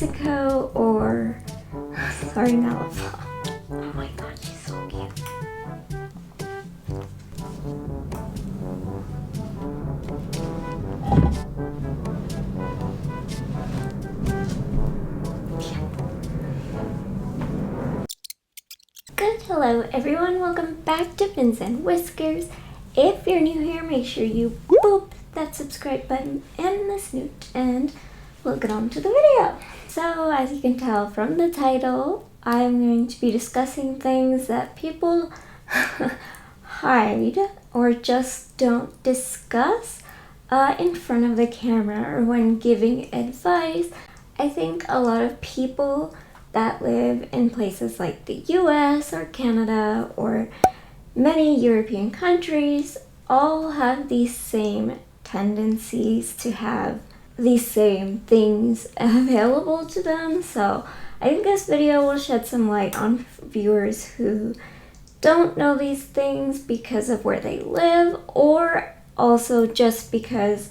Mexico or, sorry, Nalafa. Oh my god, she's so cute. Good, hello everyone, welcome back to Whiskers. If you're new here, make sure you boop that subscribe button and the snoot, and we'll get on to the video. So as you can tell from the title, I'm going to be discussing things that people hide or just don't discuss in front of the camera or when giving advice. I think a lot of people that live in places like the US or Canada or many European countries all have these same tendencies to have these same things available to them. So I think this video will shed some light on viewers who don't know these things because of where they live, or also just because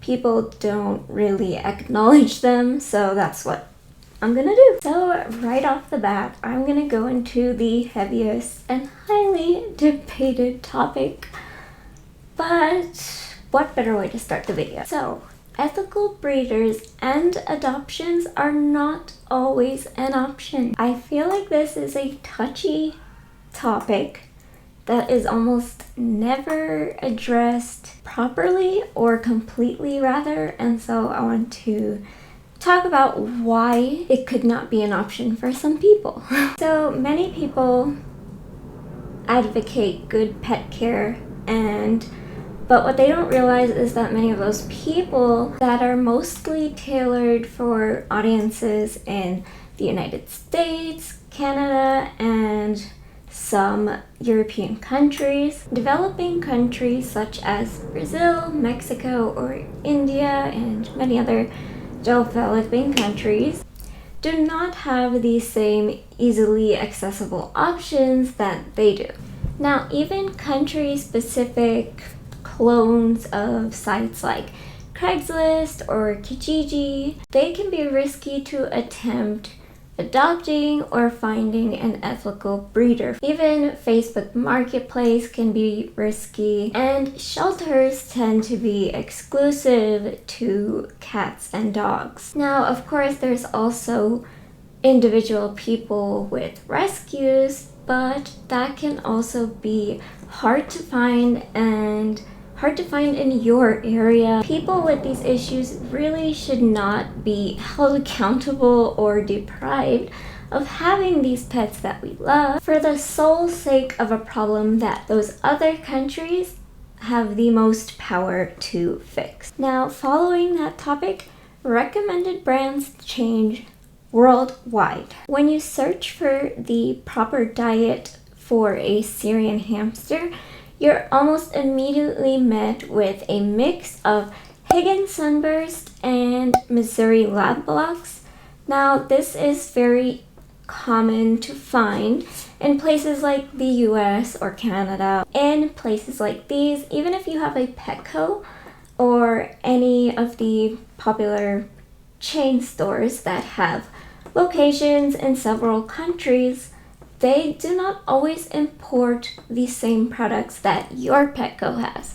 people don't really acknowledge them. So that's what I'm gonna do. So right off the bat, I'm gonna go into the heaviest and highly debated topic, but what better way to start the video? So ethical breeders and adoptions are not always an option. I feel like this is a touchy topic that is almost never addressed properly or completely rather, and so I want to talk about why it could not be an option for some people. So many people advocate good pet care, but what they don't realize is that many of those people that are mostly tailored for audiences in the United States, Canada, and some European countries, developing countries such as Brazil, Mexico, or India, and many other developing countries do not have the same easily accessible options that they do. Now, even country-specific clones of sites like Craigslist or Kijiji, they can be risky to attempt adopting or finding an ethical breeder. Even Facebook Marketplace can be risky, and shelters tend to be exclusive to cats and dogs. Now, of course, there's also individual people with rescues, but that can also be hard to find in your area. People with these issues really should not be held accountable or deprived of having these pets that we love for the sole sake of a problem that those other countries have the most power to fix. Now, following that topic, recommended brands change worldwide. When you search for the proper diet for a Syrian hamster, you're almost immediately met with a mix of Higgins Sunburst and Missouri Lab Blocks. Now, this is very common to find in places like the US or Canada. In places like these, even if you have a Petco or any of the popular chain stores that have locations in several countries, they do not always import the same products that your Petco has,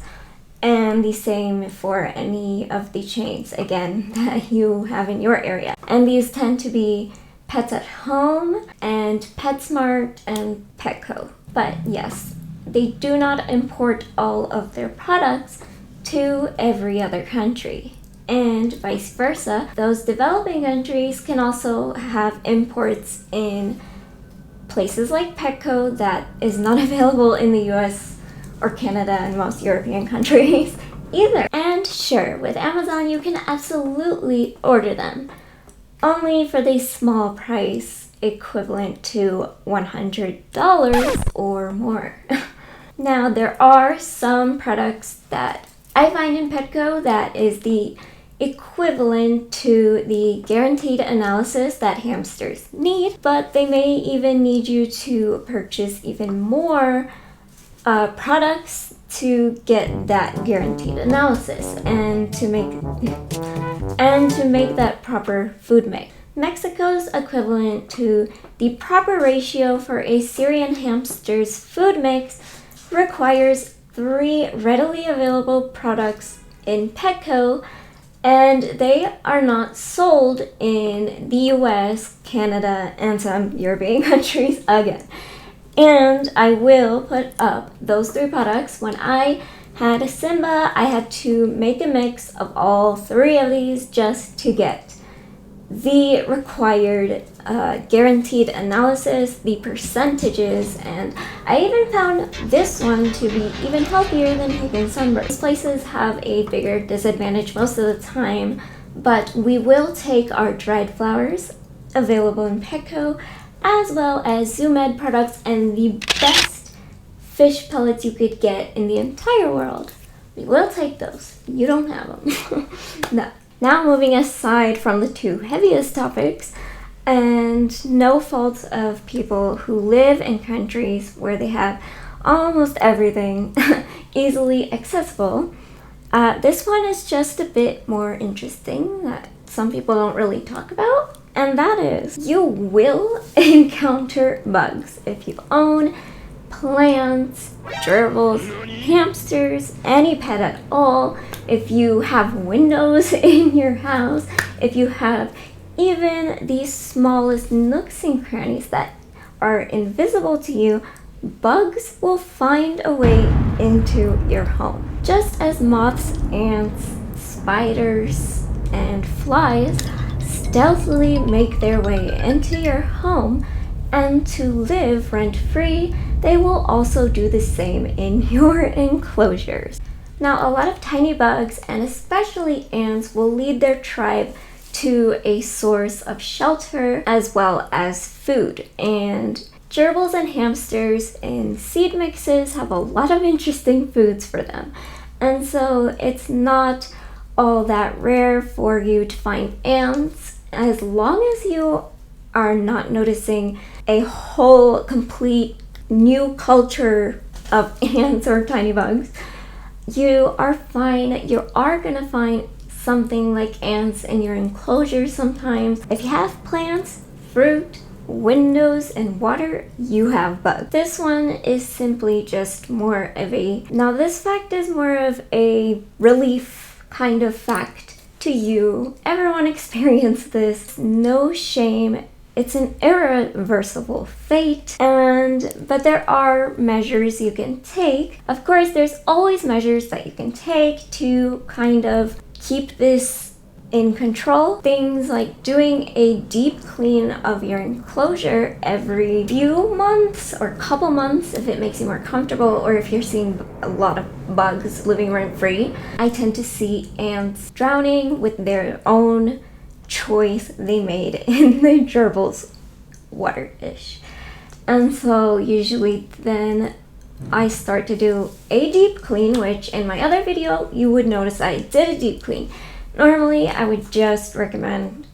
and the same for any of the chains, again, that you have in your area. And these tend to be Pets at Home and PetSmart and Petco. But yes, they do not import all of their products to every other country. And vice versa, those developing countries can also have imports in places like Petco that is not available in the US or Canada and most European countries either. And sure, with Amazon you can absolutely order them, only for the small price equivalent to $100 or more. Now, there are some products that I find in Petco that is the equivalent to the guaranteed analysis that hamsters need, but they may even need you to purchase even more products to get that guaranteed analysis and to make that proper food mix. Mexico's equivalent to the proper ratio for a Syrian hamster's food mix requires 3 readily available products in Petco, and they are not sold in the US, Canada, and some European countries again. And I will put up those 3 products. When I had Simba, I had to make a mix of all 3 of these just to get the required guaranteed analysis, the percentages, and I even found this one to be even healthier than Higgins Sunburst. These places have a bigger disadvantage most of the time, but we will take our dried flowers available in Petco, as well as Zoo Med products and the best fish pellets you could get in the entire world. We will take those. You don't have them. No. Now moving aside from the 2 heaviest topics, and no fault of people who live in countries where they have almost everything easily accessible, this one is just a bit more interesting that some people don't really talk about, and that is you will encounter bugs if you own plants, gerbils, hamsters, any pet at all. If you have windows in your house, if you have even the smallest nooks and crannies that are invisible to you, bugs will find a way into your home. Just as moths, ants, spiders, and flies stealthily make their way into your home and to live rent-free, they will also do the same in your enclosures. Now, a lot of tiny bugs, and especially ants, will lead their tribe to a source of shelter as well as food. And gerbils and hamsters in seed mixes have a lot of interesting foods for them. And so it's not all that rare for you to find ants, as long as you are not noticing a whole complete new culture of ants or tiny bugs. You are fine. You are gonna find something like ants in your enclosure sometimes. If you have plants, fruit, windows, and water, you have bugs. This one is simply just more of now this fact is more of a relief kind of fact to you. Everyone experienced this. No shame. It's an irreversible fate, but there are measures you can take. Of course, there's always measures that you can take to kind of keep this in control. Things like doing a deep clean of your enclosure every few months or couple months if it makes you more comfortable, or if you're seeing a lot of bugs living rent-free. I tend to see ants drowning with their own choice they made in the gerbil's water dish. And so usually then I start to do a deep clean, which in my other video you would notice I did a deep clean. Normally I would just recommend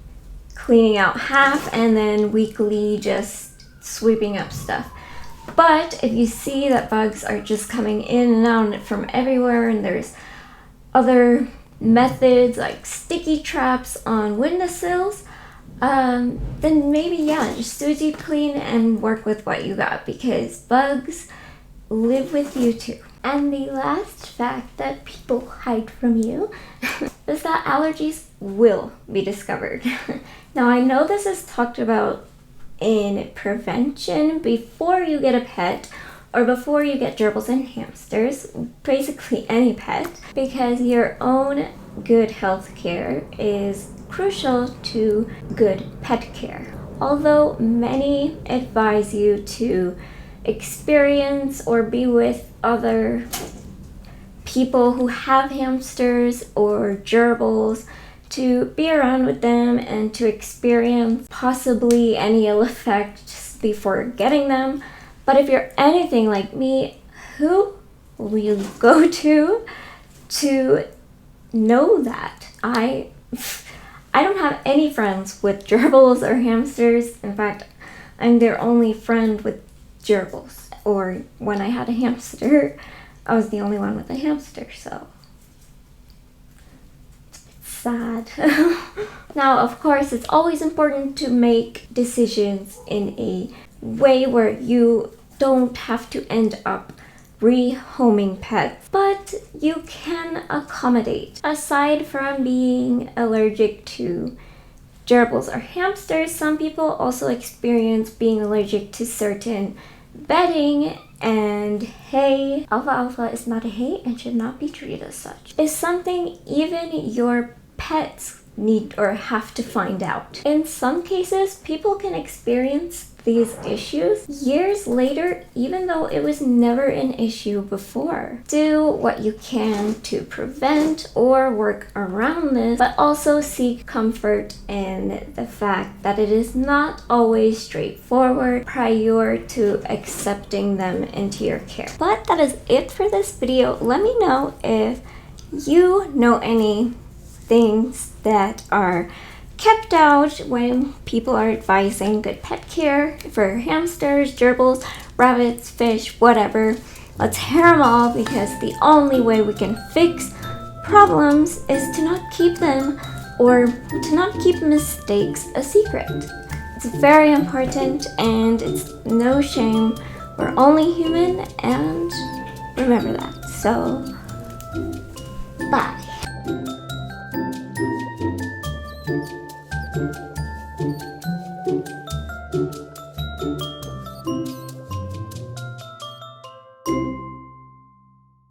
cleaning out half and then weekly just sweeping up stuff. But if you see that bugs are just coming in and out from everywhere, and there's other methods like sticky traps on windowsills, then maybe just do a deep clean and work with what you got, because bugs live with you too. And the last fact that people hide from you is that allergies will be discovered. Now, I know this is talked about in prevention before you get a pet, or before you get gerbils and hamsters, basically any pet, because your own good health care is crucial to good pet care. Although many advise you to experience or be with other people who have hamsters or gerbils, to be around with them and to experience possibly any ill effects before getting them. But if you're anything like me, who will you go to know that? I don't have any friends with gerbils or hamsters. In fact, I'm their only friend with gerbils. Or when I had a hamster, I was the only one with a hamster, so it's sad. Now, of course, it's always important to make decisions in a way where you don't have to end up rehoming pets, but you can accommodate. Aside from being allergic to gerbils or hamsters, some people also experience being allergic to certain bedding and hay. Alfalfa is not a hay and should not be treated as such. It's something even your pets need or have to find out. In some cases, people can experience these issues years later, even though it was never an issue before. Do what you can to prevent or work around this, but also seek comfort in the fact that it is not always straightforward prior to accepting them into your care. But that is it for this video. Let me know if you know any things that are kept out when people are advising good pet care for hamsters, gerbils, rabbits, fish, whatever. Let's hear them all, because the only way we can fix problems is to not keep them, or to not keep mistakes a secret. It's very important, and it's no shame. We're only human, and remember that. So, bye.